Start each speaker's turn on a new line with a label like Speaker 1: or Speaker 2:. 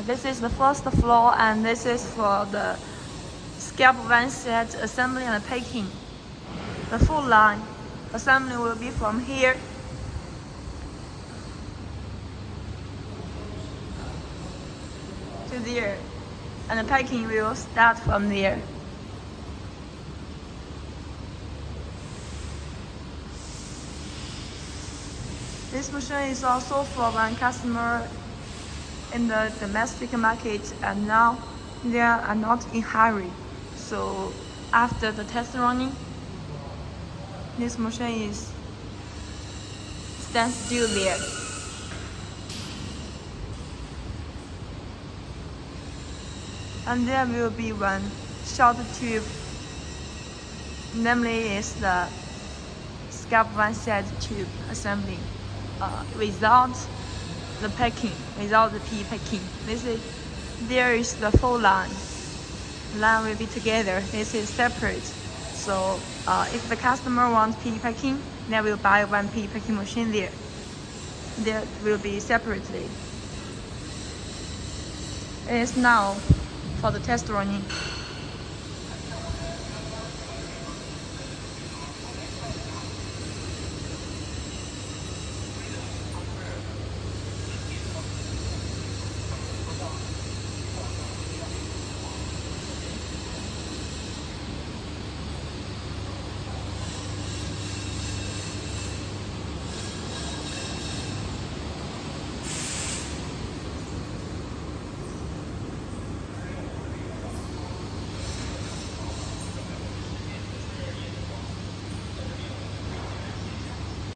Speaker 1: This is the first floor, and this is for the Scalp Vein Set assembly and packing. The full line assembly will be from here to there, and the packing will start from there. This machine is also for one customer in the domestic market, and now they are not in hurry. So after the test running, this machine stands still there. And there will be one short tube, namely is the Scalp Vein Set tube assembly, without the packing, without the PE packing. There is the full line. Line will be together. This is separate. So if the customer wants PE packing, they will buy one PE packing machine there. There will be separately. It is now for the test running.